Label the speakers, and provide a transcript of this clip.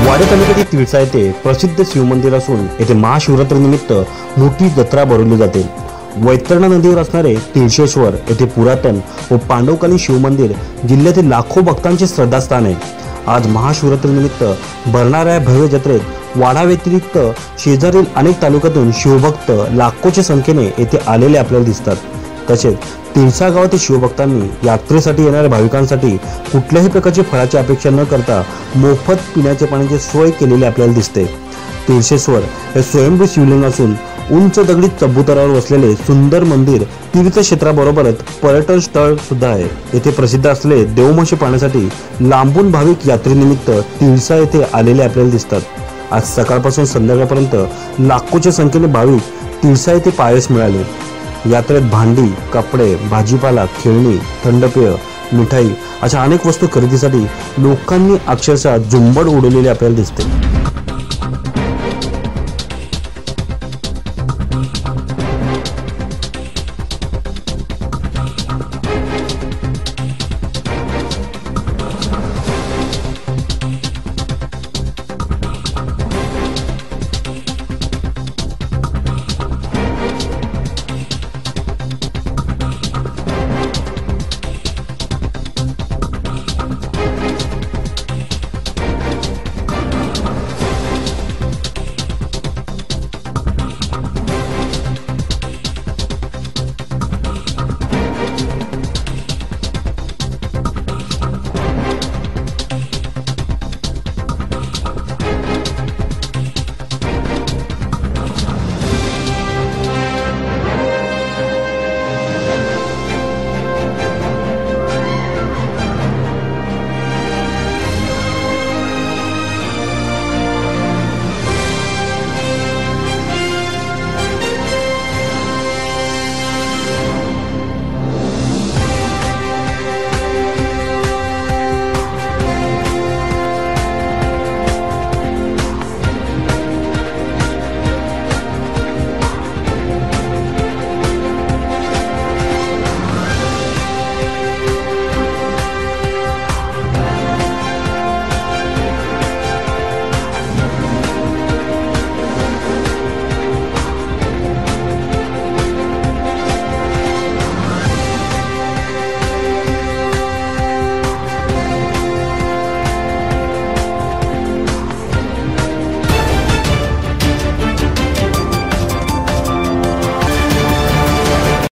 Speaker 1: वाडा तालुक्यातील तिळसा येथे प्रसिद्ध शिवमंदिर असून येथे महाशिवरात्रीनिमित्त मोठी जत्रा भरवली जाते। वैतरणा नदीवर असणारे तिळशेश्वर येथे पुरातन व पांडवकालीन शिवमंदिर जिल्ह्यातील लाखो भक्तांचे श्रद्धास्थान आहे। आज महाशिवरात्रीनिमित्त भरणाऱ्या भव्य जत्रेत वाडा व्यतिरिक्त शेजारील अनेक तालुक्यातून शिवभक्त लाखोच्या संख्येने येथे आलेले आपल्याला दिसतात। तसेच तिळसा गावातील शिवभक्तांनी यात्रेसाठी येणाऱ्या भाविकांसाठी कुठल्याही प्रकारची फळाची अपेक्षा न करता मोफत पिण्याच्या पाण्याची सोय केलेली आपल्याला दिसते। तिळशेश्वर हे स्वयंभू शिवलिंग असून उंच दगडी चबुतरावर वसलेले सुंदर मंदिर तीर्थक्षेत्राबरोबरच पर्यटन स्थळ सुद्धा आहे। येथे प्रसिद्ध असलेले देवमाशी पाहण्यासाठी लांबून भाविक यात्रेनिमित्त तिळसा येथे आलेले आपल्याला दिसतात। आज सकाळपासून संध्याकाळपर्यंत लाखोच्या संख्येने भाविक तिळसा येथे पाहायला मिळाले। यात्रेत भांडी, कपडे, भाजीपाला, खेळणी, थंड पेय, मिठाई अशा अनेक वस्तू खरेदीसाठी लोकांनी अक्षरशः झुंबड उडवलेली आपल्याला दिसते।